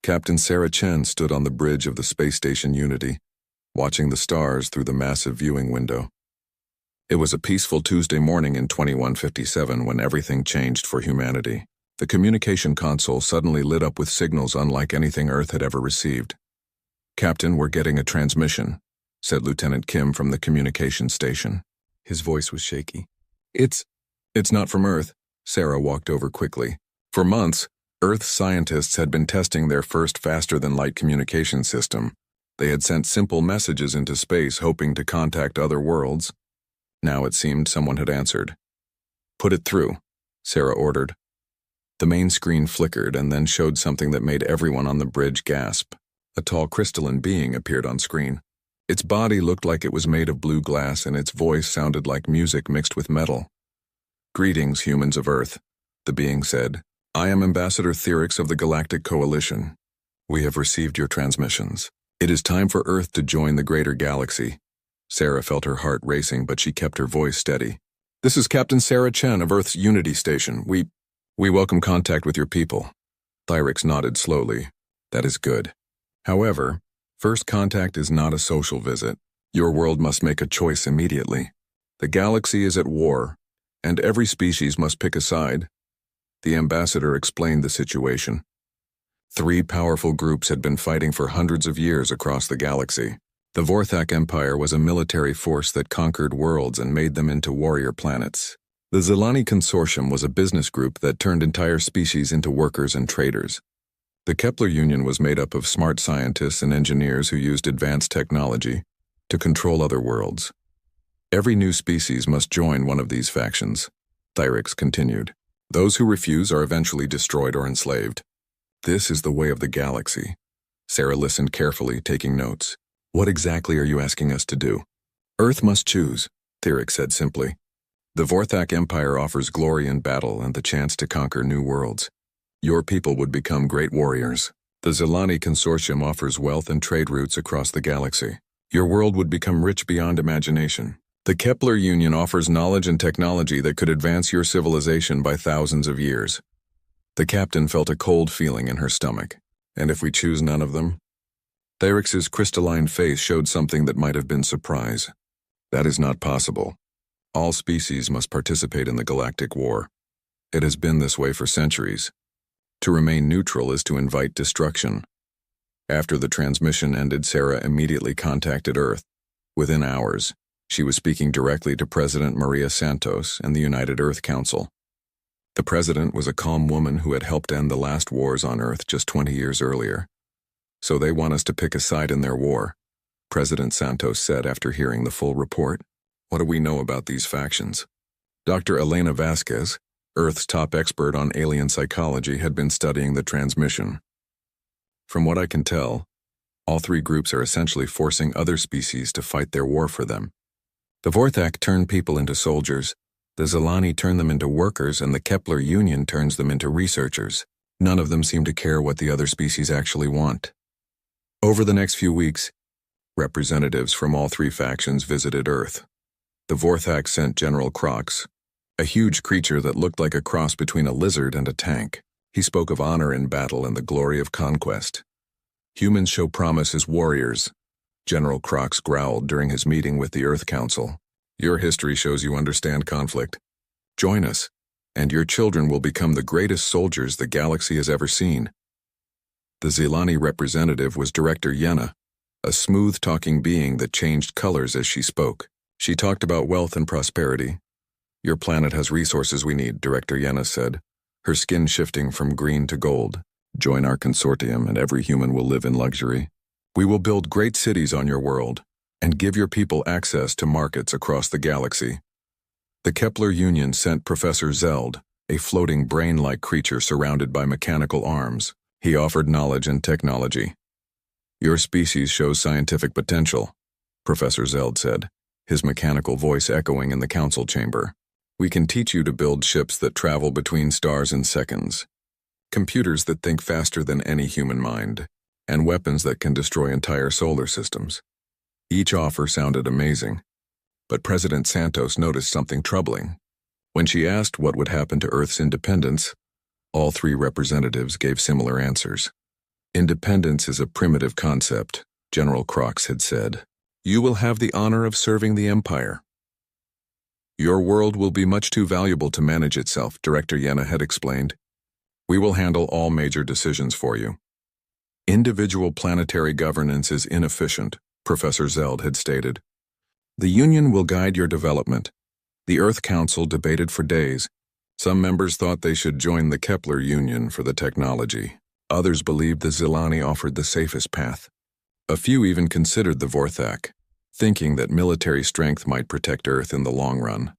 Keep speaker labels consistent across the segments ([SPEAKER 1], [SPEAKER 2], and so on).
[SPEAKER 1] Captain Sarah Chen stood on the bridge of the space station Unity, watching the stars through the massive viewing window. It was a peaceful Tuesday morning in 2157 when everything changed for humanity. The communication console suddenly lit up with signals unlike anything Earth had ever received. "Captain, we're getting a transmission," said Lieutenant Kim from the communication station. His voice was shaky. It's not from Earth." Sarah walked over quickly. For months, Earth scientists had been testing their first faster-than-light communication system. They had sent simple messages into space hoping to contact other worlds. Now it seemed someone had answered. "Put it through," Sarah ordered. The main screen flickered and then showed something that made everyone on the bridge gasp. A tall crystalline being appeared on screen. Its body looked like it was made of blue glass and its voice sounded like music mixed with metal. "Greetings, humans of Earth," the being said. "I am Ambassador Thyrix of the Galactic Coalition. We have received your transmissions. It is time for Earth to join the greater galaxy." Sarah felt her heart racing, but she kept her voice steady. "This is Captain Sarah Chen of Earth's Unity Station. We welcome contact with your people." Thyrix nodded slowly. "That is good. However, first contact is not a social visit. Your world must make a choice immediately. The galaxy is at war, and every species must pick a side." The ambassador explained the situation. 3 powerful groups had been fighting for hundreds of years across the galaxy. The Vorthak Empire was a military force that conquered worlds and made them into warrior planets. The Zelani Consortium was a business group that turned entire species into workers and traders. The Kepler Union was made up of smart scientists and engineers who used advanced technology to control other worlds. Every new species must join one of these factions, Thyrix continued. Those who refuse are eventually destroyed or enslaved. This is the way of the galaxy. Sarah listened carefully, taking notes. "What exactly are you asking us to do?" "Earth must choose," Thyrix said simply. "The Vorthak Empire offers glory in battle and the chance to conquer new worlds. Your people would become great warriors. The Zelani Consortium offers wealth and trade routes across the galaxy. Your world would become rich beyond imagination. The Kepler Union offers knowledge and technology that could advance your civilization by thousands of years." The captain felt a cold feeling in her stomach. "And if we choose none of them?" Thyrix's crystalline face showed something that might have been surprise. "That is not possible. All species must participate in the galactic war. It has been this way for centuries. To remain neutral is to invite destruction." After the transmission ended, Sarah immediately contacted Earth. Within hours, she was speaking directly to President Maria Santos and the United Earth Council. The president was a calm woman who had helped end the last wars on Earth just 20 years earlier. "So they want us to pick a side in their war," President Santos said after hearing the full report. "What do we know about these factions?" Dr. Elena Vasquez, Earth's top expert on alien psychology, had been studying the transmission. "From what I can tell, all 3 groups are essentially forcing other species to fight their war for them. The Vorthak turn people into soldiers, the Zelani turn them into workers, and the Kepler Union turns them into researchers. None of them seem to care what the other species actually want." Over the next few weeks, representatives from all 3 factions visited Earth. The Vorthak sent General Crox, a huge creature that looked like a cross between a lizard and a tank. He spoke of honor in battle and the glory of conquest. "Humans show promise as warriors," General Crox growled during his meeting with the Earth Council. "Your history shows you understand conflict. Join us, and your children will become the greatest soldiers the galaxy has ever seen." The Zelani representative was Director Yenna, a smooth-talking being that changed colors as she spoke. She talked about wealth and prosperity. "Your planet has resources we need," Director Yenna said, her skin shifting from green to gold. "Join our consortium and every human will live in luxury. We will build great cities on your world and give your people access to markets across the galaxy." The Kepler Union sent Professor Zeld, a floating brain-like creature surrounded by mechanical arms. He offered knowledge and technology. "Your species shows scientific potential," Professor Zeld said, his mechanical voice echoing in the council chamber. "We can teach you to build ships that travel between stars in seconds, computers that think faster than any human mind, and weapons that can destroy entire solar systems." Each offer sounded amazing, but President Santos noticed something troubling. When she asked what would happen to Earth's independence, all 3 representatives gave similar answers. Independence is a primitive concept, General Crox had said. You will have the honor of serving the Empire. Your world will be much too valuable to manage itself, Director Yenna had explained. We will handle all major decisions for you. Individual planetary governance is inefficient, Professor Zeld had stated. The Union will guide your development. The Earth Council debated for days. Some members thought they should join the Kepler Union for the technology. Others believed the Zilani offered the safest path. A few even considered the Vorthak, thinking that military strength might protect Earth in the long run.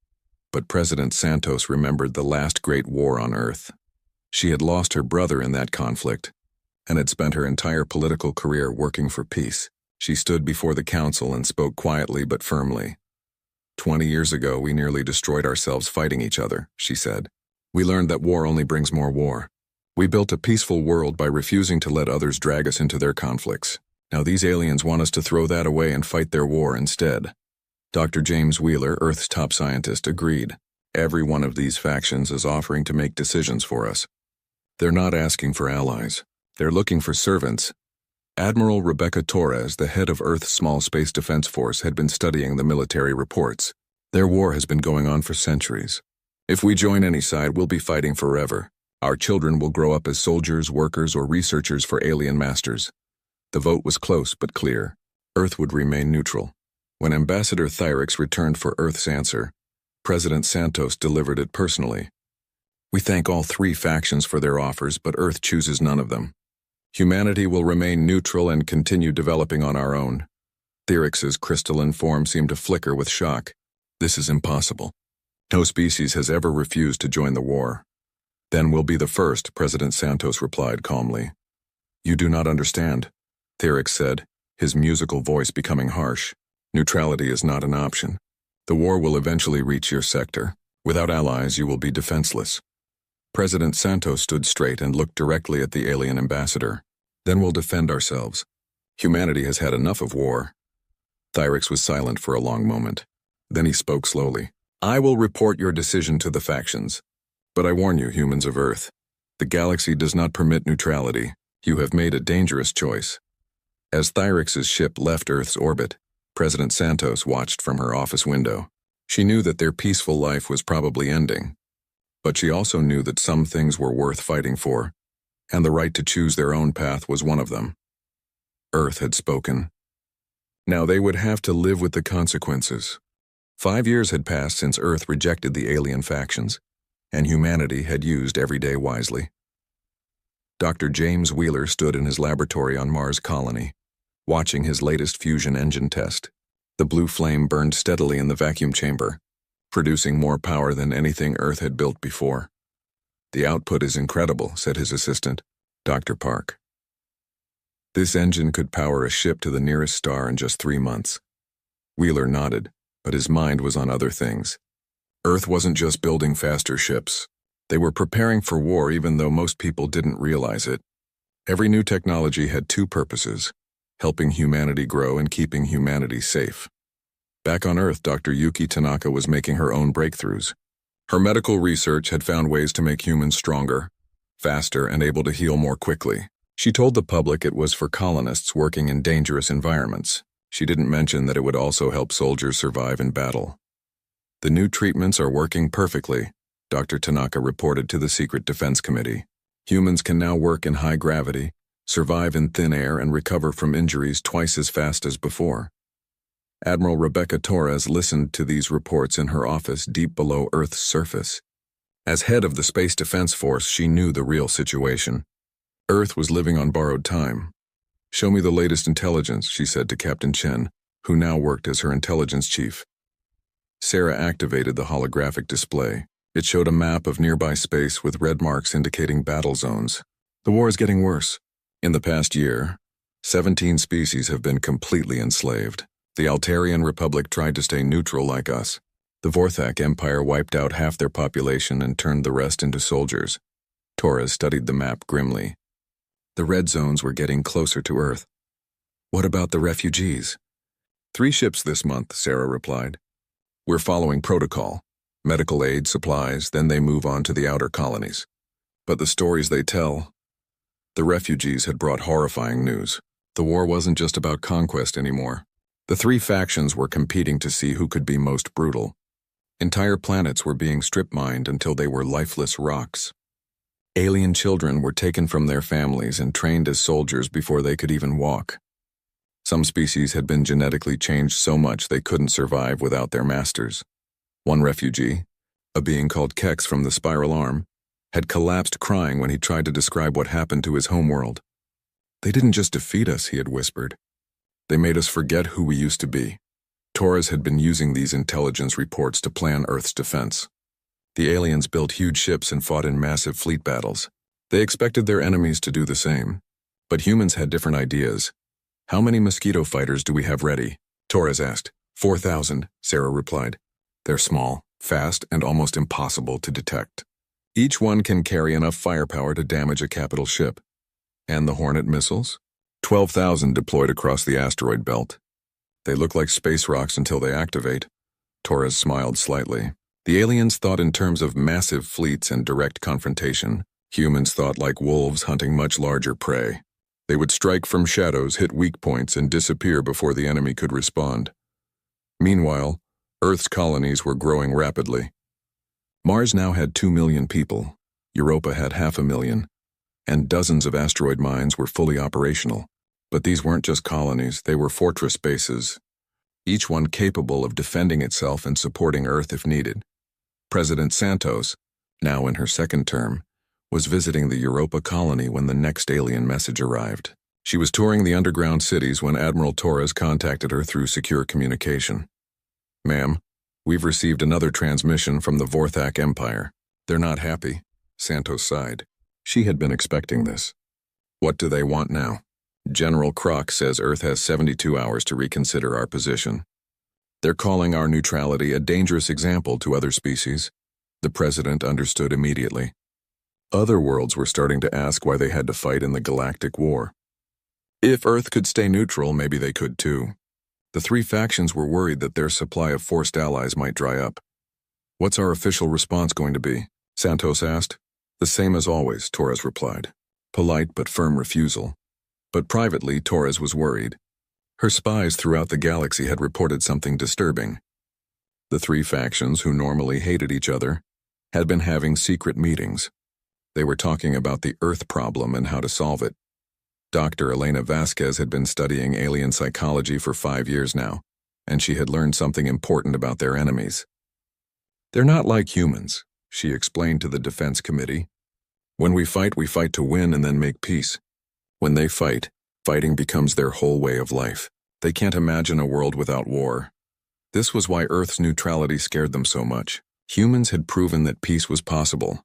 [SPEAKER 1] But President Santos remembered the last great war on Earth. She had lost her brother in that conflict, and had spent her entire political career working for peace. She stood before the council and spoke quietly but firmly. 20 years ago, we nearly destroyed ourselves fighting each other, she said. We learned that war only brings more war. We built a peaceful world by refusing to let others drag us into their conflicts. Now these aliens want us to throw that away and fight their war instead. Dr. James Wheeler, Earth's top scientist, agreed. Every one of these factions is offering to make decisions for us. They're not asking for allies. They're looking for servants. Admiral Rebecca Torres, the head of Earth's Small Space Defense Force, had been studying the military reports. Their war has been going on for centuries. If we join any side, we'll be fighting forever. Our children will grow up as soldiers, workers, or researchers for alien masters. The vote was close but clear. Earth would remain neutral. When Ambassador Thyrix returned for Earth's answer, President Santos delivered it personally. We thank all three factions for their offers, but Earth chooses none of them. Humanity will remain neutral and continue developing on our own. Thyrix's crystalline form seemed to flicker with shock. This is impossible. No species has ever refused to join the war. Then we'll be the first, President Santos replied calmly. You do not understand, Thyrix said, his musical voice becoming harsh. Neutrality is not an option. The war will eventually reach your sector. Without allies, you will be defenseless. President Santos stood straight and looked directly at the alien ambassador. Then we'll defend ourselves. Humanity has had enough of war. Thyrix was silent for a long moment. Then he spoke slowly. I will report your decision to the factions. But I warn you, humans of Earth, the galaxy does not permit neutrality. You have made a dangerous choice. As Thyrix's ship left Earth's orbit, President Santos watched from her office window. She knew that their peaceful life was probably ending. But she also knew that some things were worth fighting for, and the right to choose their own path was one of them. Earth had spoken. Now they would have to live with the consequences. 5 years had passed since Earth rejected the alien factions, and humanity had used every day wisely. Dr. James Wheeler stood in his laboratory on Mars Colony, watching his latest fusion engine test. The blue flame burned steadily in the vacuum chamber, producing more power than anything Earth had built before. The output is incredible, said his assistant, Dr. Park. This engine could power a ship to the nearest star in just 3 months. Wheeler nodded, but his mind was on other things. Earth wasn't just building faster ships. They were preparing for war even though most people didn't realize it. Every new technology had two purposes: helping humanity grow and keeping humanity safe. Back on Earth, Dr. Yuki Tanaka was making her own breakthroughs. Her medical research had found ways to make humans stronger, faster, and able to heal more quickly. She told the public it was for colonists working in dangerous environments. She didn't mention that it would also help soldiers survive in battle. The new treatments are working perfectly, Dr. Tanaka reported to the Secret Defense Committee. Humans can now work in high gravity, survive in thin air, and recover from injuries twice as fast as before. Admiral Rebecca Torres listened to these reports in her office deep below Earth's surface. As head of the Space Defense Force, she knew the real situation. Earth was living on borrowed time. Show me the latest intelligence, she said to Captain Chen, who now worked as her intelligence chief. Sarah activated the holographic display. It showed a map of nearby space with red marks indicating battle zones. The war is getting worse. In the past year, 17 species have been completely enslaved. The Altarian Republic tried to stay neutral like us. The Vorthak Empire wiped out half their population and turned the rest into soldiers. Torres studied the map grimly. The red zones were getting closer to Earth. What about the refugees? 3 ships this month, Sarah replied. We're following protocol. Medical aid, supplies, then they move on to the outer colonies. But the stories they tell, The refugees had brought horrifying news. The war wasn't just about conquest anymore. The three factions were competing to see who could be most brutal. Entire planets were being strip-mined until they were lifeless rocks. Alien children were taken from their families and trained as soldiers before they could even walk. Some species had been genetically changed so much they couldn't survive without their masters. One refugee, a being called Kex from the Spiral Arm, had collapsed crying when he tried to describe what happened to his homeworld. "They didn't just defeat us," he had whispered. "They made us forget who we used to be." Torres had been using these intelligence reports to plan Earth's defense. The aliens built huge ships and fought in massive fleet battles. They expected their enemies to do the same. But humans had different ideas. "How many mosquito fighters do we have ready?" Torres asked. 4,000, Sarah replied. "They're small, fast, and almost impossible to detect. Each one can carry enough firepower to damage a capital ship." "And the Hornet missiles?" 12,000 deployed across the asteroid belt. "They look like space rocks until they activate." Torres smiled slightly. The aliens thought in terms of massive fleets and direct confrontation. Humans thought like wolves hunting much larger prey. They would strike from shadows, hit weak points, and disappear before the enemy could respond. Meanwhile, Earth's colonies were growing rapidly. Mars now had 2 million people. Europa had 500,000. And dozens of asteroid mines were fully operational. But these weren't just colonies, they were fortress bases, each one capable of defending itself and supporting Earth if needed. President Santos, now in her second term, was visiting the Europa colony when the next alien message arrived. She was touring the underground cities when Admiral Torres contacted her through secure communication. "Ma'am, we've received another transmission from the Vorthak Empire. They're not happy." Santos sighed. She had been expecting this. "What do they want now?" "General Kroc says Earth has 72 hours to reconsider our position. They're calling our neutrality a dangerous example to other species." The president understood immediately. Other worlds were starting to ask why they had to fight in the galactic war. If Earth could stay neutral, maybe they could too. The three factions were worried that their supply of forced allies might dry up. "What's our official response going to be?" Santos asked. "The same as always," Torres replied. Polite but firm refusal. But privately, Torres was worried. Her spies throughout the galaxy had reported something disturbing. The three factions, who normally hated each other, had been having secret meetings. They were talking about the Earth problem and how to solve it. Dr. Elena Vasquez had been studying alien psychology for 5 years now, and she had learned something important about their enemies. "They're not like humans," she explained to the Defense Committee. "When we fight to win and then make peace. When they fight, fighting becomes their whole way of life. They can't imagine a world without war." This was why Earth's neutrality scared them so much. Humans had proven that peace was possible,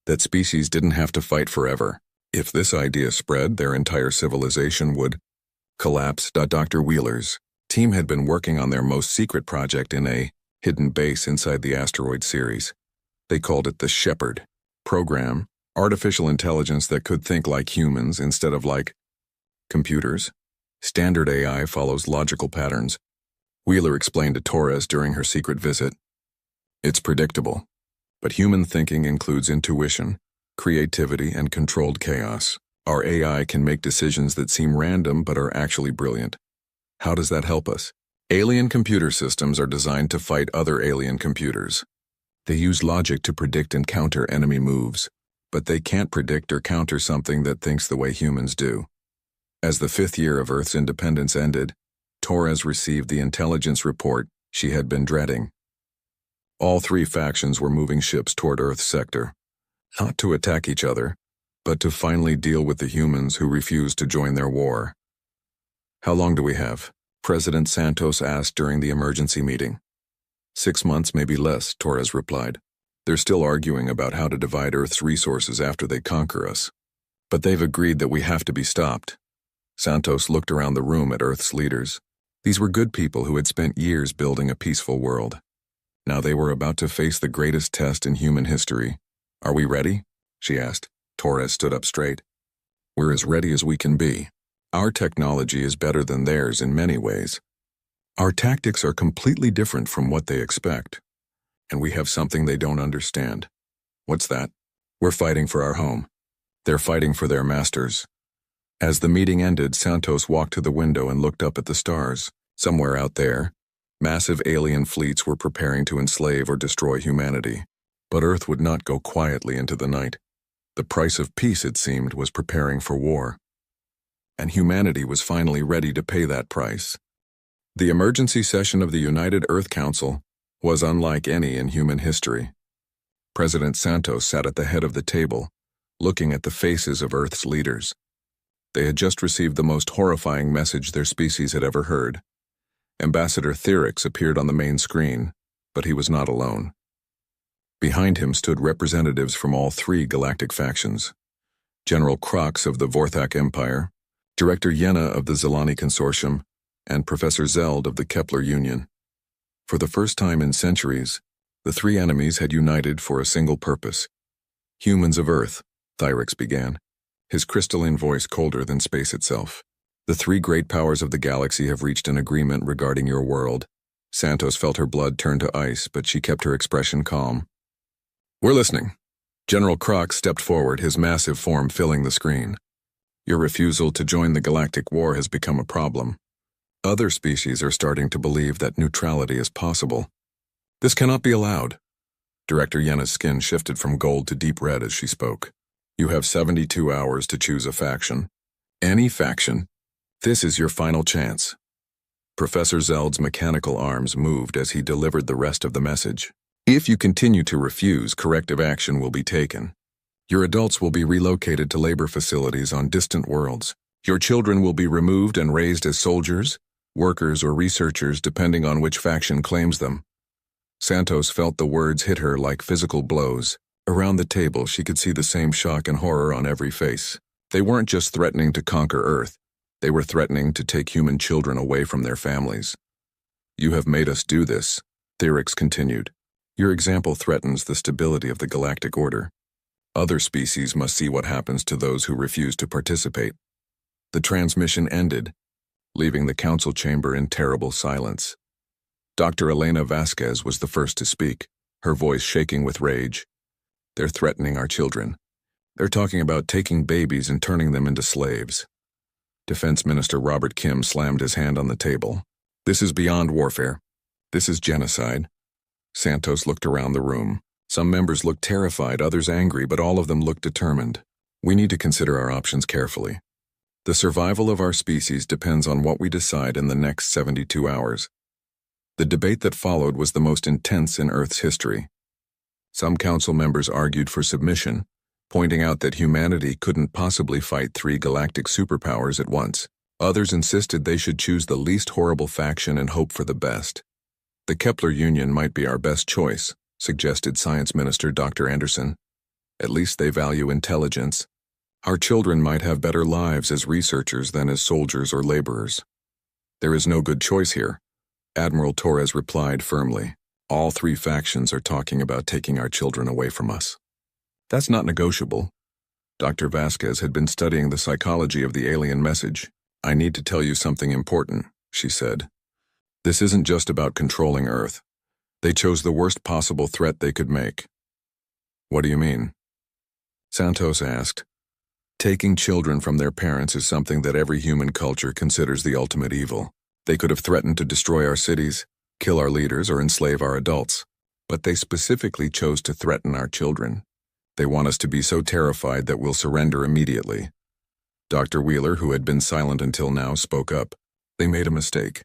[SPEAKER 1] that species didn't have to fight forever. If this idea spread, their entire civilization would collapse. Dr. Wheeler's team had been working on their most secret project in a hidden base inside the asteroid series. They called it the Shepherd program, artificial intelligence that could think like humans instead of like computers. Standard AI follows logical patterns, Wheeler explained to Torres during her secret visit. "It's predictable, but human thinking includes intuition, creativity, and controlled chaos. Our AI can make decisions that seem random but are actually brilliant. How does that help us? Alien computer systems are designed to fight other alien computers. They use logic to predict and counter enemy moves, but they can't predict or counter something that thinks the way humans do." As the 5th year of Earth's independence ended, Torres received the intelligence report she had been dreading. All three factions were moving ships toward Earth's sector, not to attack each other, but to finally deal with the humans who refused to join their war. "How long do we have?" President Santos asked during the emergency meeting. 6 months, maybe less, Torres replied. "They're still arguing about how to divide Earth's resources after they conquer us. But they've agreed that we have to be stopped." Santos looked around the room at Earth's leaders. These were good people who had spent years building a peaceful world. Now they were about to face the greatest test in human history. "Are we ready?" she asked. Torres stood up straight. "We're as ready as we can be. Our technology is better than theirs in many ways. Our tactics are completely different from what they expect. And we have something they don't understand." "What's that?" "We're fighting for our home. They're fighting for their masters. As the meeting ended, Santos walked to the window and looked up at the stars. Somewhere out there, massive alien fleets were preparing to enslave or destroy humanity. But Earth would not go quietly into the night. The price of peace, it seemed, was preparing for war. And humanity was finally ready to pay that price. The emergency session of the United Earth Council was unlike any in human history. President Santos sat at the head of the table, looking at the faces of Earth's leaders. They had just received the most horrifying message their species had ever heard. Ambassador Theryx appeared on the main screen, but he was not alone. Behind him stood representatives from all three galactic factions: General Crox of the Vorthak Empire, Director Yenna of the Zelani Consortium, and Professor Zeld of the Kepler Union. For the first time in centuries, the three enemies had united for a single purpose. "Humans of Earth," Theryx began, his crystalline voice colder than space itself. "The three great powers of the galaxy have reached an agreement regarding your world." Santos felt her blood turn to ice, but she kept her expression calm. "We're listening." General Crox stepped forward, his massive form filling the screen. "Your refusal to join the galactic war has become a problem. Other species are starting to believe that neutrality is possible. This cannot be allowed." Director Yenna's skin shifted from gold to deep red as she spoke. "You have 72 hours to choose a faction. Any faction. This is your final chance." Professor Zeld's mechanical arms moved as he delivered the rest of the message. "If you continue to refuse, corrective action will be taken. Your adults will be relocated to labor facilities on distant worlds. Your children will be removed and raised as soldiers, workers, or researchers depending on which faction claims them." Santos felt the words hit her like physical blows. Around the table, she could see the same shock and horror on every face. They weren't just threatening to conquer Earth. They were threatening to take human children away from their families. "You have made us do this," Theryx continued. "Your example threatens the stability of the galactic order. Other species must see what happens to those who refuse to participate." The transmission ended, leaving the council chamber in terrible silence. Dr. Elena Vasquez was the first to speak, her voice shaking with rage. "They're threatening our children. They're talking about taking babies and turning them into slaves." Defense Minister Robert Kim slammed his hand on the table. "This is beyond warfare. This is genocide." Santos looked around the room. Some members looked terrified, others angry, but all of them looked determined. "We need to consider our options carefully. The survival of our species depends on what we decide in the next 72 hours. The debate that followed was the most intense in Earth's history. Some council members argued for submission, pointing out that humanity couldn't possibly fight three galactic superpowers at once. Others insisted they should choose the least horrible faction and hope for the best. "The Kepler Union might be our best choice," suggested Science Minister Dr. Anderson. "At least they value intelligence. Our children might have better lives as researchers than as soldiers or laborers." "There is no good choice here," Admiral Torres replied firmly. "All three factions are talking about taking our children away from us." "That's not negotiable." Dr. Vasquez had been studying the psychology of the alien message. "I need to tell you something important," she said. "This isn't just about controlling Earth. They chose the worst possible threat they could make." "What do you mean?" Santos asked. "Taking children from their parents is something that every human culture considers the ultimate evil. They could have threatened to destroy our cities, kill our leaders, or enslave our adults. But they specifically chose to threaten our children. They want us to be so terrified that we'll surrender immediately." Dr. Wheeler, who had been silent until now, spoke up. "They made a mistake.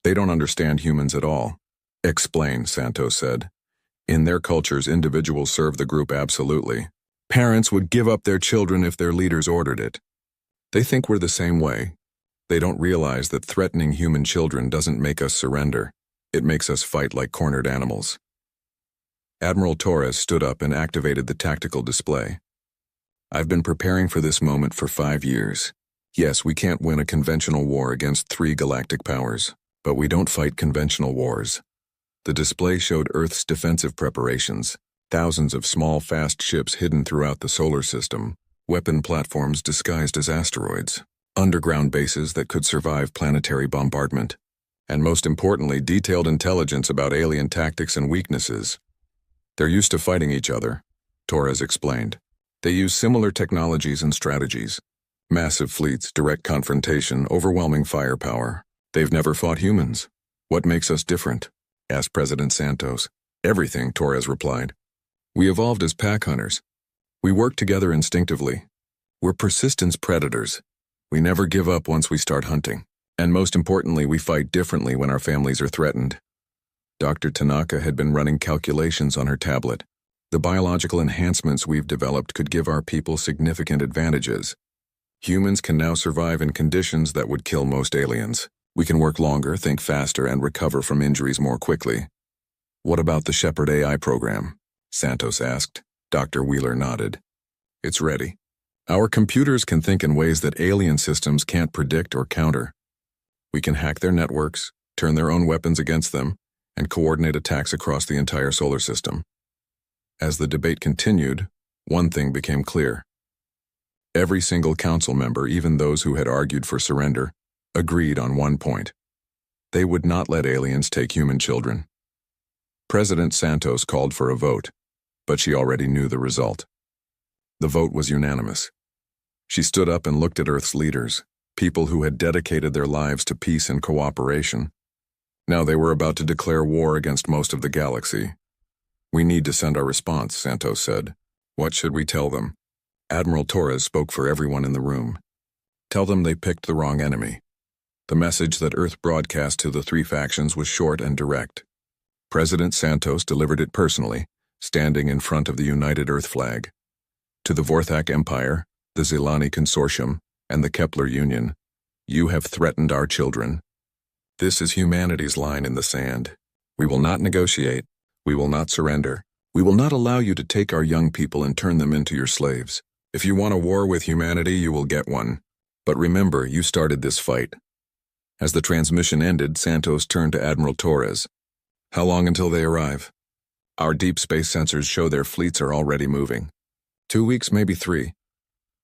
[SPEAKER 1] They don't understand humans at all." "Explain," Santos said. "In their cultures, individuals serve the group absolutely. Parents would give up their children if their leaders ordered it. They think we're the same way. They don't realize that threatening human children doesn't make us surrender. It makes us fight like cornered animals." Admiral Torres stood up and activated the tactical display. "I've been preparing for this moment for 5 years. Yes, we can't win a conventional war against three galactic powers, but we don't fight conventional wars." The display showed Earth's defensive preparations, thousands of small, fast ships hidden throughout the solar system, weapon platforms disguised as asteroids, underground bases that could survive planetary bombardment, and most importantly, detailed intelligence about alien tactics and weaknesses. "They're used to fighting each other," Torres explained. They use similar technologies and strategies. Massive fleets, direct confrontation, overwhelming firepower. They've never fought humans. What makes us different? Asked President Santos. Everything, Torres replied. We evolved as pack hunters. We work together instinctively. We're persistence predators. We never give up once we start hunting. And most importantly, we fight differently when our families are threatened. Dr. Tanaka had been running calculations on her tablet. The biological enhancements we've developed could give our people significant advantages. Humans can now survive in conditions that would kill most aliens. We can work longer, think faster, and recover from injuries more quickly. What about the Shepherd AI program? Santos asked. Dr. Wheeler nodded. It's ready. Our computers can think in ways that alien systems can't predict or counter. We can hack their networks, turn their own weapons against them, and coordinate attacks across the entire solar system. As the debate continued, one thing became clear. Every single council member, even those who had argued for surrender, agreed on one point. They would not let aliens take human children. President Santos called for a vote, but she already knew the result. The vote was unanimous. She stood up and looked at Earth's leaders, people who had dedicated their lives to peace and cooperation. Now they were about to declare war against most of the galaxy. We need to send our response, Santos said. What should we tell them? Admiral Torres spoke for everyone in the room. Tell them they picked the wrong enemy. The message that Earth broadcast to the three factions was short and direct. President Santos delivered it personally, standing in front of the United Earth flag. To the Vorthak Empire, the Zelani Consortium, and the Kepler Union, you have threatened our children. This is humanity's line in the sand. We will not negotiate. We will not surrender. We will not allow you to take our young people and turn them into your slaves. If you want a war with humanity, you will get one. But remember, you started this fight. As the transmission ended, Santos turned to Admiral Torres. How long until they arrive? Our deep space sensors show their fleets are already moving. 2 weeks, maybe 3.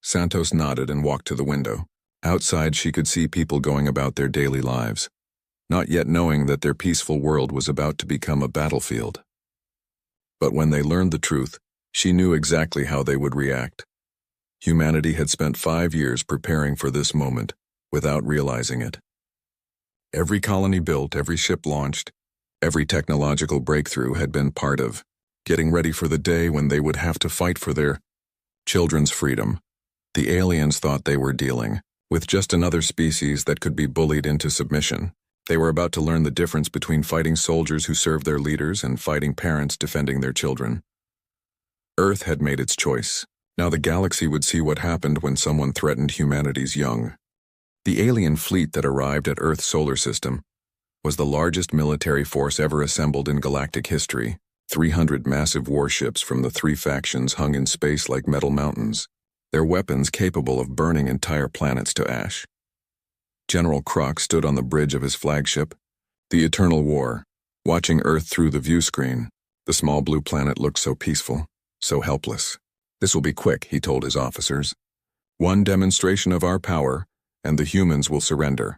[SPEAKER 1] Santos nodded and walked to the window. Outside, she could see people going about their daily lives, not yet knowing that their peaceful world was about to become a battlefield. But when they learned the truth, she knew exactly how they would react. Humanity had spent 5 years preparing for this moment, without realizing it. Every colony built, every ship launched, every technological breakthrough had been part of getting ready for the day when they would have to fight for their children's freedom. The aliens thought they were dealing with just another species that could be bullied into submission. They were about to learn the difference between fighting soldiers who serve their leaders and fighting parents defending their children. Earth had made its choice. Now the galaxy would see what happened when someone threatened humanity's young. The alien fleet that arrived at Earth's solar system was the largest military force ever assembled in galactic history. 300 massive warships from the three factions hung in space like metal mountains, their weapons capable of burning entire planets to ash. General Krok stood on the bridge of his flagship, the Eternal War, watching Earth through the view screen. The small blue planet looked so peaceful, so helpless. This will be quick, he told his officers. One demonstration of our power, and the humans will surrender.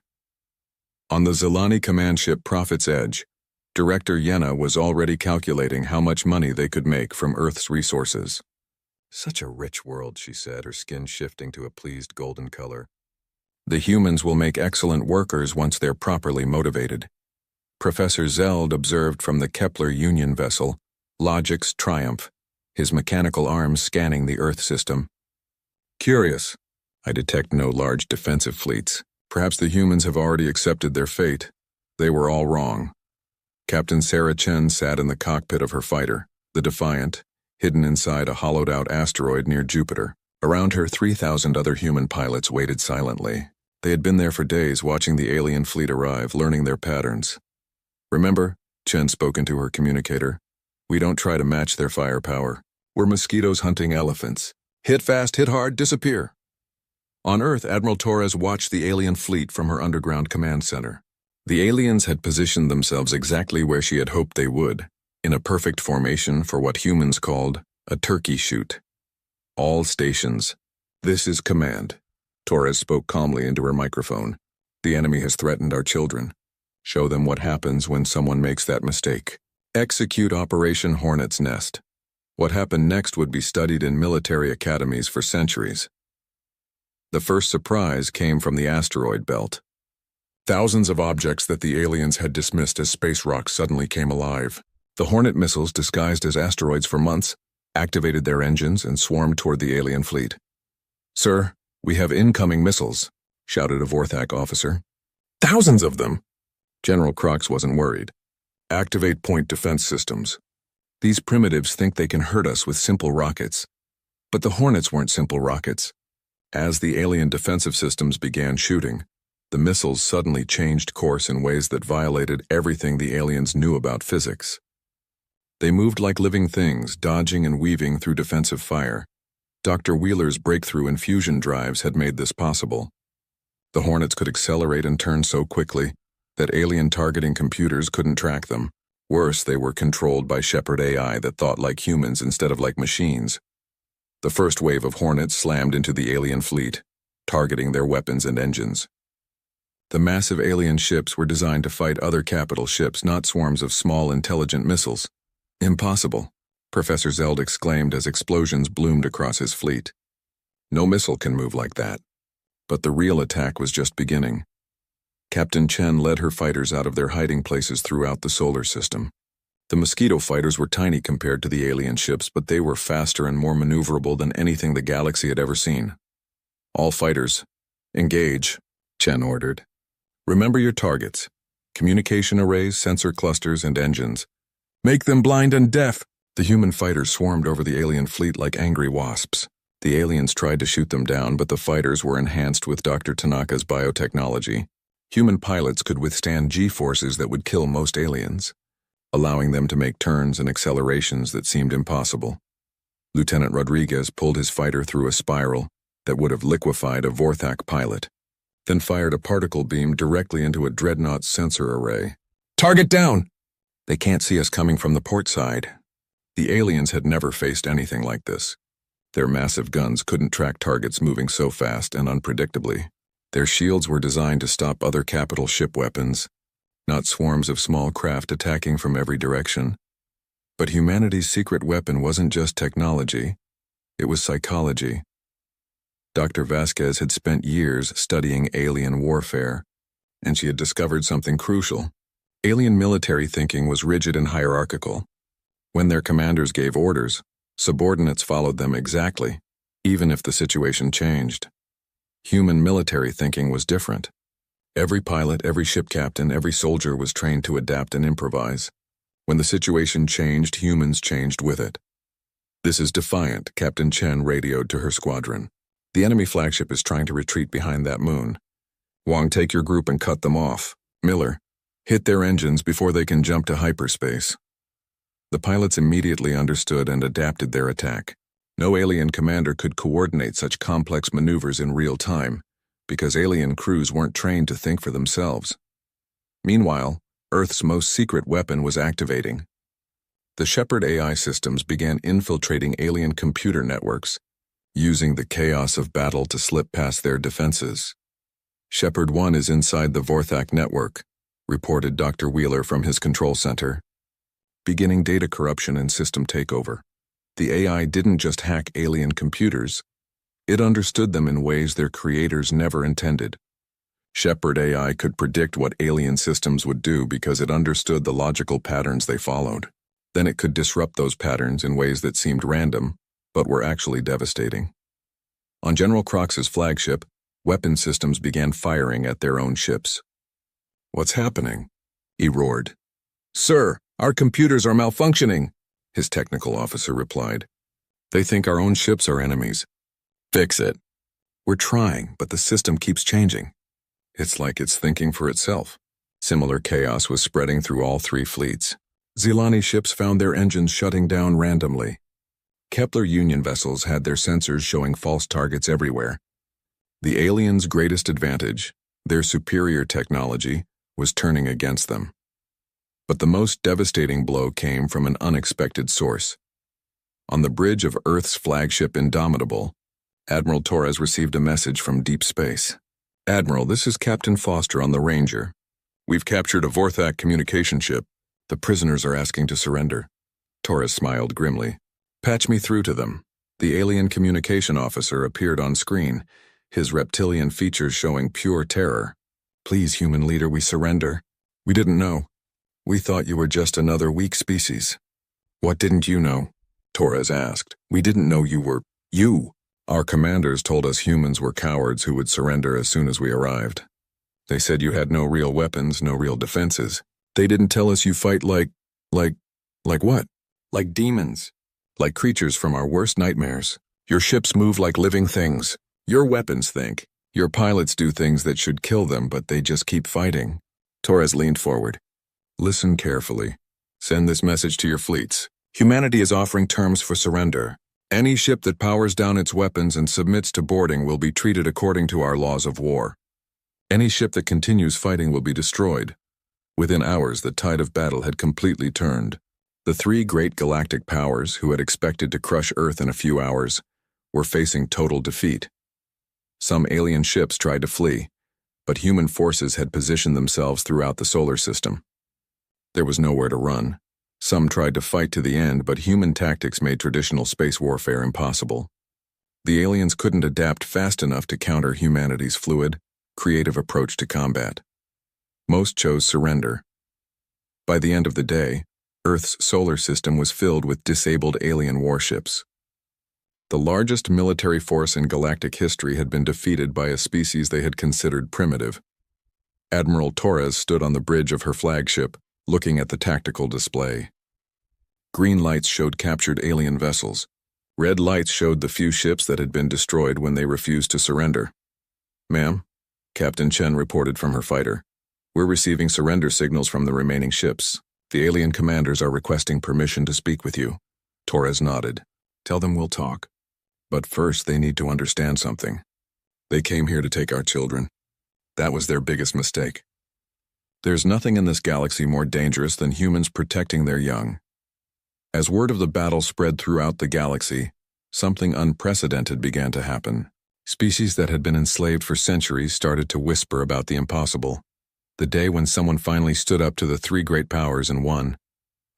[SPEAKER 1] On the Zelani command ship Prophet's Edge, Director Yenna was already calculating how much money they could make from Earth's resources. Such a rich world, she said, her skin shifting to a pleased golden color. The humans will make excellent workers once they're properly motivated. Professor Zeld observed from the Kepler Union vessel, Logic's Triumph, his mechanical arms scanning the Earth system. Curious. I detect no large defensive fleets. Perhaps the humans have already accepted their fate. They were all wrong. Captain Sarah Chen sat in the cockpit of her fighter, the Defiant, hidden inside a hollowed-out asteroid near Jupiter. Around her, 3,000 other human pilots waited silently. They had been there for days, watching the alien fleet arrive, learning their patterns. Remember, Chen spoke into her communicator, we don't try to match their firepower. We're mosquitoes hunting elephants. Hit fast, hit hard, disappear. On Earth, Admiral Torres watched the alien fleet from her underground command center. The aliens had positioned themselves exactly where she had hoped they would, in a perfect formation for what humans called a turkey shoot. All stations. This is command. Torres spoke calmly into her microphone. The enemy has threatened our children. Show them what happens when someone makes that mistake. Execute Operation Hornet's Nest. What happened next would be studied in military academies for centuries. The first surprise came from the asteroid belt. Thousands of objects that the aliens had dismissed as space rocks suddenly came alive. The Hornet missiles, disguised as asteroids for months, activated their engines and swarmed toward the alien fleet. "Sir, we have incoming missiles," shouted a Vorthak officer. "Thousands of them!" General Crox wasn't worried. "Activate point defense systems. These primitives think they can hurt us with simple rockets." But the Hornets weren't simple rockets. As the alien defensive systems began shooting, the missiles suddenly changed course in ways that violated everything the aliens knew about physics. They moved like living things, dodging and weaving through defensive fire. Dr. Wheeler's breakthrough in fusion drives had made this possible. The Hornets could accelerate and turn so quickly that alien targeting computers couldn't track them. Worse, they were controlled by Shepard AI that thought like humans instead of like machines. The first wave of Hornets slammed into the alien fleet, targeting their weapons and engines. The massive alien ships were designed to fight other capital ships, not swarms of small, intelligent missiles. "Impossible," Professor Zeld exclaimed as explosions bloomed across his fleet. "No missile can move like that." But the real attack was just beginning. Captain Chen led her fighters out of their hiding places throughout the solar system. The Mosquito fighters were tiny compared to the alien ships, but they were faster and more maneuverable than anything the galaxy had ever seen. "All fighters, engage," Chen ordered. "Remember your targets: communication arrays, sensor clusters, and engines. Make them blind and deaf." The human fighters swarmed over the alien fleet like angry wasps. The aliens tried to shoot them down, but the fighters were enhanced with Dr. Tanaka's biotechnology. Human pilots could withstand G-forces that would kill most aliens, allowing them to make turns and accelerations that seemed impossible. Lieutenant Rodriguez pulled his fighter through a spiral that would have liquefied a Vorthak pilot, then fired a particle beam directly into a Dreadnought's sensor array. "Target down!" "They can't see us coming from the port side." The aliens had never faced anything like this. Their massive guns couldn't track targets moving so fast and unpredictably. Their shields were designed to stop other capital ship weapons, not swarms of small craft attacking from every direction. But humanity's secret weapon wasn't just technology, it was psychology. Dr. Vasquez had spent years studying alien warfare, and she had discovered something crucial. Alien military thinking was rigid and hierarchical. When their commanders gave orders, subordinates followed them exactly, even if the situation changed. Human military thinking was different. Every pilot, every ship captain, every soldier was trained to adapt and improvise. When the situation changed, humans changed with it. "This is Defiant," Captain Chen radioed to her squadron. "The enemy flagship is trying to retreat behind that moon. Wong, take your group and cut them off. Miller, hit their engines before they can jump to hyperspace." The pilots immediately understood and adapted their attack. No alien commander could coordinate such complex maneuvers in real time, because alien crews weren't trained to think for themselves. Meanwhile, Earth's most secret weapon was activating. The Shepard AI systems began infiltrating alien computer networks, using the chaos of battle to slip past their defenses. "Shepard 1 is inside the Vorthak network," reported Dr. Wheeler from his control center. Beginning data corruption and system takeover. The AI didn't just hack alien computers, it understood them in ways their creators never intended. Shepard AI could predict what alien systems would do because it understood the logical patterns they followed. Then it could disrupt those patterns in ways that seemed random, but were actually devastating. On General Crox's flagship, weapon systems began firing at their own ships. "What's happening?" he roared. "Sir, our computers are malfunctioning," his technical officer replied. "They think our own ships are enemies." "Fix it." "We're trying, but the system keeps changing." It's like it's thinking for itself. Similar chaos was spreading through all three fleets. Zilani ships found their engines shutting down randomly. Kepler Union vessels had their sensors showing false targets everywhere. The aliens' greatest advantage, their superior technology, was turning against them. But the most devastating blow came from an unexpected source. On the bridge of Earth's flagship Indomitable, Admiral Torres received a message from deep space. "Admiral, this is Captain Foster on the Ranger. We've captured a Vorthak communication ship. The prisoners are asking to surrender." Torres smiled grimly. Patch me through to them. The alien communication officer appeared on screen, his reptilian features showing pure terror. Please, human leader, we surrender. We didn't know. We thought you were just another weak species. What didn't you know? Torres asked. We didn't know you were you. Our commanders told us humans were cowards who would surrender as soon as we arrived. They said you had no real weapons, no real defenses. They didn't tell us you fight like what? Like demons. Like creatures from our worst nightmares. Your ships move like living things. Your weapons think. Your pilots do things that should kill them, but they just keep fighting. Torres leaned forward. Listen carefully. Send this message to your fleets. Humanity is offering terms for surrender. Any ship that powers down its weapons and submits to boarding will be treated according to our laws of war. Any ship that continues fighting will be destroyed. Within hours, the tide of battle had completely turned. The three great galactic powers, who had expected to crush Earth in a few hours, were facing total defeat. Some alien ships tried to flee, but human forces had positioned themselves throughout the solar system. There was nowhere to run. Some tried to fight to the end, but human tactics made traditional space warfare impossible. The aliens couldn't adapt fast enough to counter humanity's fluid, creative approach to combat. Most chose surrender. By the end of the day, Earth's solar system was filled with disabled alien warships. The largest military force in galactic history had been defeated by a species they had considered primitive. Admiral Torres stood on the bridge of her flagship, looking at the tactical display. Green lights showed captured alien vessels. Red lights showed the few ships that had been destroyed when they refused to surrender. Ma'am, Captain Chen reported from her fighter. We're receiving surrender signals from the remaining ships. The alien commanders are requesting permission to speak with you. Torres nodded. Tell them we'll talk. But first they need to understand something. They came here to take our children. That was their biggest mistake. There's nothing in this galaxy more dangerous than humans protecting their young. As word of the battle spread throughout the galaxy, something unprecedented began to happen. Species that had been enslaved for centuries started to whisper about the impossible. The day when someone finally stood up to the three great powers and won,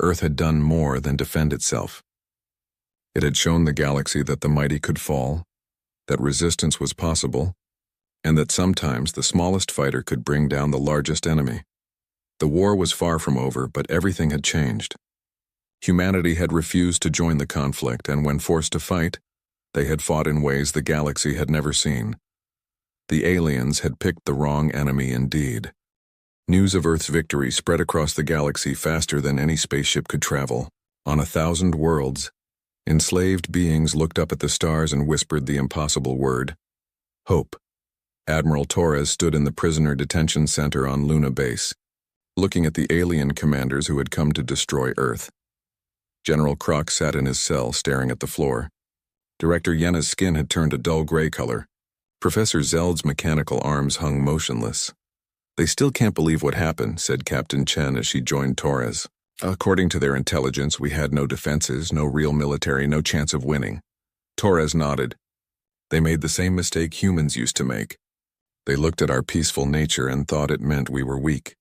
[SPEAKER 1] Earth had done more than defend itself. It had shown the galaxy that the mighty could fall, that resistance was possible, and that sometimes the smallest fighter could bring down the largest enemy. The war was far from over, but everything had changed. Humanity had refused to join the conflict, and when forced to fight, they had fought in ways the galaxy had never seen. The aliens had picked the wrong enemy indeed. News of Earth's victory spread across the galaxy faster than any spaceship could travel. On 1,000 worlds, enslaved beings looked up at the stars and whispered the impossible word: hope. Admiral Torres stood in the prisoner detention center on Luna Base, looking at the alien commanders who had come to destroy Earth. General Krok sat in his cell, staring at the floor. Director Yenna's skin had turned a dull gray color. Professor Zeld's mechanical arms hung motionless. They still can't believe what happened, said Captain Chen as she joined Torres. According to their intelligence, we had no defenses, no real military, no chance of winning. Torres nodded. They made the same mistake humans used to make. They looked at our peaceful nature and thought it meant we were weak.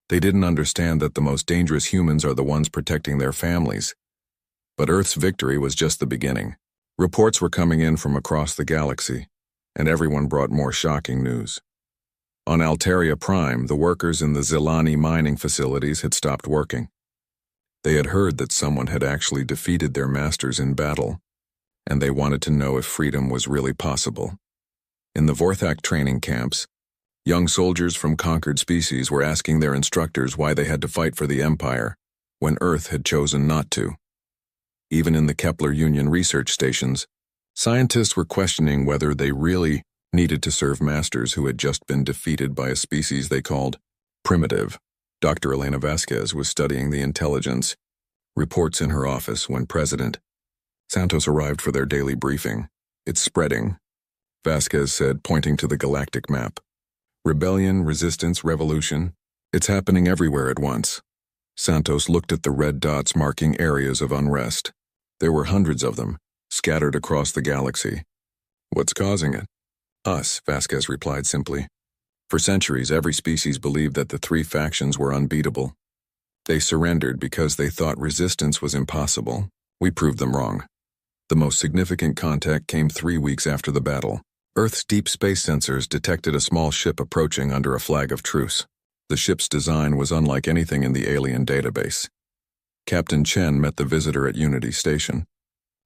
[SPEAKER 1] They didn't understand that the most dangerous humans are the ones protecting their families. But Earth's victory was just the beginning. Reports were coming in from across the galaxy, and everyone brought more shocking news. On Alteria Prime, the workers in the Zilani mining facilities had stopped working. They had heard that someone had actually defeated their masters in battle, and they wanted to know if freedom was really possible. In the Vorthak training camps, young soldiers from conquered species were asking their instructors why they had to fight for the Empire when Earth had chosen not to. Even in the Kepler Union research stations, scientists were questioning whether they really needed to serve masters who had just been defeated by a species they called primitive. Dr. Elena Vasquez was studying the intelligence reports in her office when President Santos arrived for their daily briefing. It's spreading, Vasquez said, pointing to the galactic map. Rebellion, resistance, revolution. It's happening everywhere at once. Santos looked at the red dots marking areas of unrest. There were hundreds of them, scattered across the galaxy. What's causing it? Us, Vasquez replied simply. For centuries, every species believed that the three factions were unbeatable. They surrendered because they thought resistance was impossible. We proved them wrong. The most significant contact came 3 weeks after the battle. Earth's deep space sensors detected a small ship approaching under a flag of truce. The ship's design was unlike anything in the alien database. Captain Chen met the visitor at Unity Station.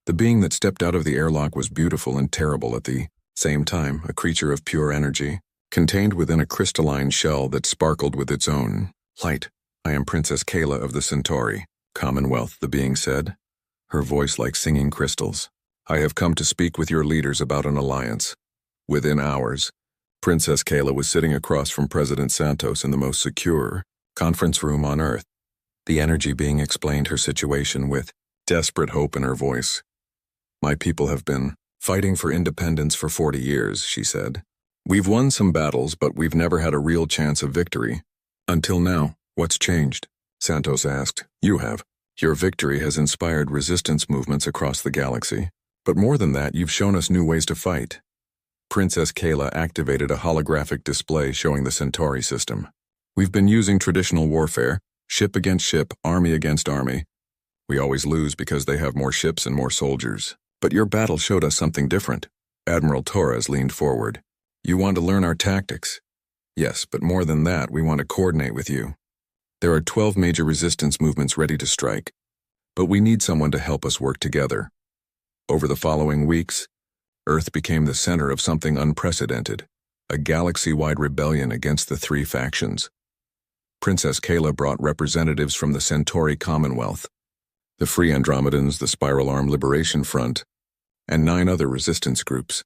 [SPEAKER 1] The being that stepped out of the airlock was beautiful and terrible at the same time, a creature of pure energy, contained within a crystalline shell that sparkled with its own light. I am Princess Kayla of the Centauri, Commonwealth, the being said, her voice like singing crystals. I have come to speak with your leaders about an alliance. Within hours, Princess Kayla was sitting across from President Santos in the most secure conference room on Earth. The energy being explained her situation with desperate hope in her voice. My people have been fighting for independence for 40 years, she said. We've won some battles, but we've never had a real chance of victory. Until now, what's changed? Santos asked. You have. Your victory has inspired resistance movements across the galaxy. But more than that, you've shown us new ways to fight. Princess Kayla activated a holographic display showing the Centauri system. We've been using traditional warfare, ship against ship, army against army. We always lose because they have more ships and more soldiers. But your battle showed us something different. Admiral Torres leaned forward. You want to learn our tactics? Yes, but more than that, we want to coordinate with you. There are 12 major resistance movements ready to strike, but we need someone to help us work together. Over the following weeks, Earth became the center of something unprecedented, a galaxy-wide rebellion against the 3 factions. Princess Kayla brought representatives from the Centauri Commonwealth, the Free Andromedans, the Spiral Arm Liberation Front, and 9 other resistance groups.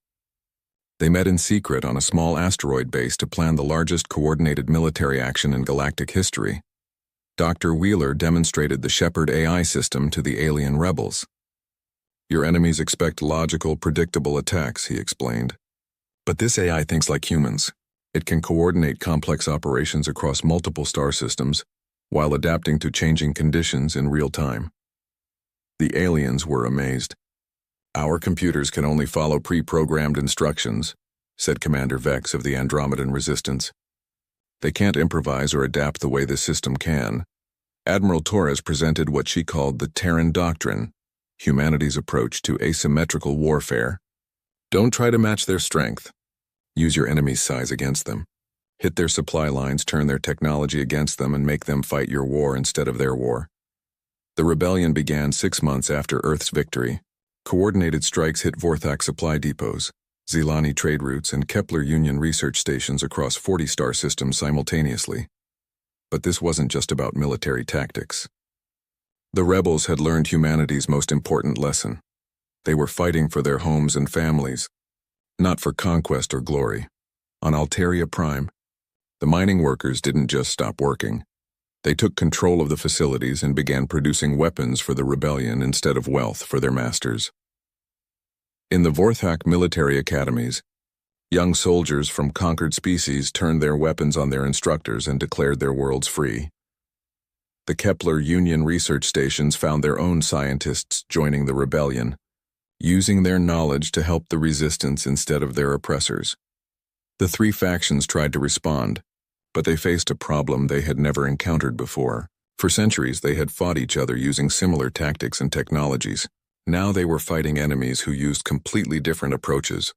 [SPEAKER 1] They met in secret on a small asteroid base to plan the largest coordinated military action in galactic history. Dr. Wheeler demonstrated the Shepard AI system to the alien rebels. Your enemies expect logical, predictable attacks, he explained. But this AI thinks like humans. It can coordinate complex operations across multiple star systems while adapting to changing conditions in real time. The aliens were amazed. Our computers can only follow pre-programmed instructions, said Commander Vex of the Andromedan Resistance. They can't improvise or adapt the way the system can. Admiral Torres presented what she called the Terran Doctrine, humanity's approach to asymmetrical warfare. Don't try to match their strength. Use your enemy's size against them. Hit their supply lines, turn their technology against them, and make them fight your war instead of their war. The rebellion began 6 months after Earth's victory. Coordinated strikes hit Vorthak supply depots, Zelani trade routes, and Kepler Union research stations across 40 star systems simultaneously. But this wasn't just about military tactics. The rebels had learned humanity's most important lesson. They were fighting for their homes and families, not for conquest or glory. On Alteria Prime, the mining workers didn't just stop working. They took control of the facilities and began producing weapons for the rebellion instead of wealth for their masters. In the Vorthak military academies, young soldiers from conquered species turned their weapons on their instructors and declared their worlds free. The Kepler Union research stations found their own scientists joining the rebellion, using their knowledge to help the resistance instead of their oppressors. The 3 factions tried to respond, but they faced a problem they had never encountered before. For centuries, they had fought each other using similar tactics and technologies. Now they were fighting enemies who used completely different approaches,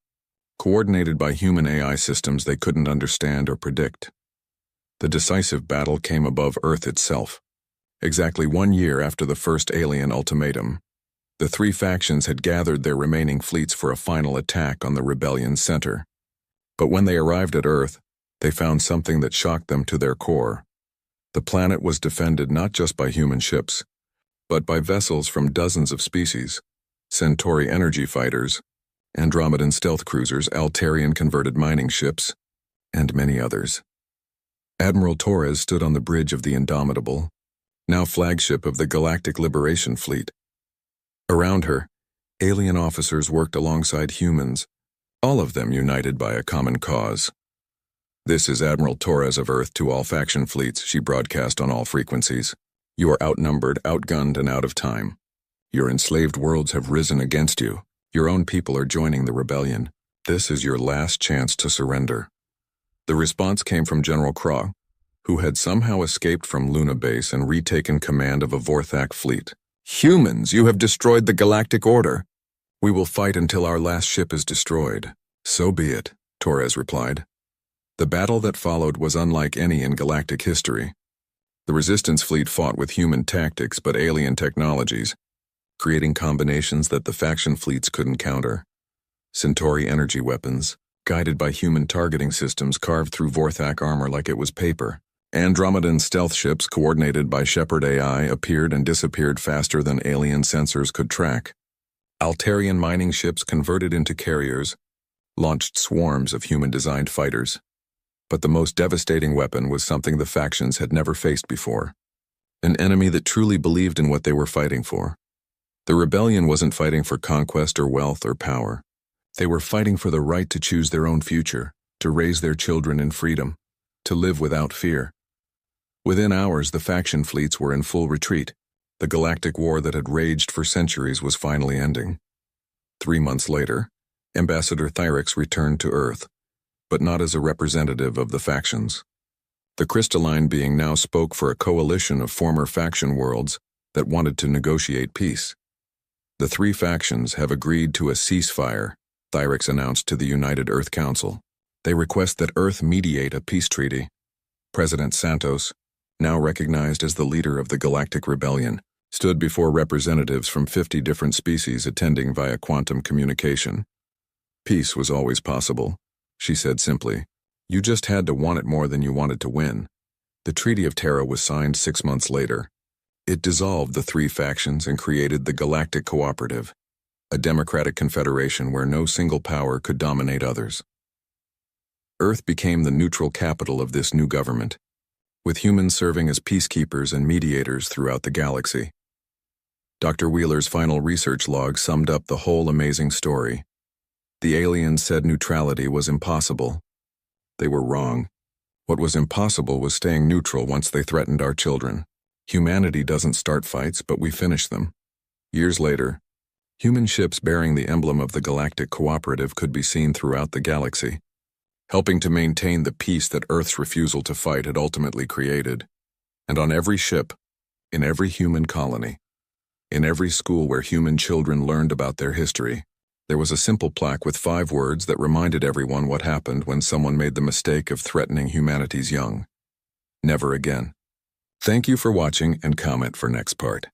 [SPEAKER 1] coordinated by human AI systems they couldn't understand or predict. The decisive battle came above Earth itself. Exactly 1 year after the first alien ultimatum, the 3 factions had gathered their remaining fleets for a final attack on the rebellion's center. But when they arrived at Earth, they found something that shocked them to their core. The planet was defended not just by human ships, but by vessels from dozens of species, Centauri energy fighters, Andromedan stealth cruisers, Altarian converted mining ships, and many others. Admiral Torres stood on the bridge of the Indomitable, now flagship of the Galactic Liberation Fleet. Around her, alien officers worked alongside humans, all of them united by a common cause. This is Admiral Torres of Earth to all faction fleets, she broadcast on all frequencies. You are outnumbered, outgunned, and out of time. Your enslaved worlds have risen against you. Your own people are joining the rebellion. This is your last chance to surrender. The response came from General Craw, who had somehow escaped from Luna Base and retaken command of a Vorthak fleet. "Humans, you have destroyed the galactic order. We will fight until our last ship is destroyed." "So be it," Torres replied. The battle that followed was unlike any in galactic history. The Resistance fleet fought with human tactics but alien technologies, creating combinations that the faction fleets couldn't counter. Centauri energy weapons, guided by human targeting systems carved through Vorthak armor like it was paper. Andromedan stealth ships coordinated by Shepard AI appeared and disappeared faster than alien sensors could track. Altarian mining ships converted into carriers launched swarms of human-designed fighters. But the most devastating weapon was something the factions had never faced before. An enemy that truly believed in what they were fighting for. The rebellion wasn't fighting for conquest or wealth or power. They were fighting for the right to choose their own future, to raise their children in freedom, to live without fear. Within hours, the faction fleets were in full retreat. The galactic war that had raged for centuries was finally ending. 3 months later, Ambassador Thyrix returned to Earth, but not as a representative of the factions. The crystalline being now spoke for a coalition of former faction worlds that wanted to negotiate peace. "The 3 factions have agreed to a ceasefire," Thyrix announced to the United Earth Council. "They request that Earth mediate a peace treaty." President Santos, now recognized as the leader of the Galactic Rebellion, stood before representatives from 50 different species attending via quantum communication. "Peace was always possible," she said simply. "You just had to want it more than you wanted to win." The Treaty of Terra was signed 6 months later. It dissolved the 3 factions and created the Galactic Cooperative, a democratic confederation where no single power could dominate others. Earth became the neutral capital of this new government, with humans serving as peacekeepers and mediators throughout the galaxy. Dr. Wheeler's final research log summed up the whole amazing story. The aliens said neutrality was impossible. They were wrong. What was impossible was staying neutral once they threatened our children. Humanity doesn't start fights, but we finish them. Years later, human ships bearing the emblem of the Galactic Cooperative could be seen throughout the galaxy, helping to maintain the peace that Earth's refusal to fight had ultimately created. And on every ship, in every human colony, in every school where human children learned about their history, there was a simple plaque with 5 words that reminded everyone what happened when someone made the mistake of threatening humanity's young. Never again. Thank you for watching and comment for next part.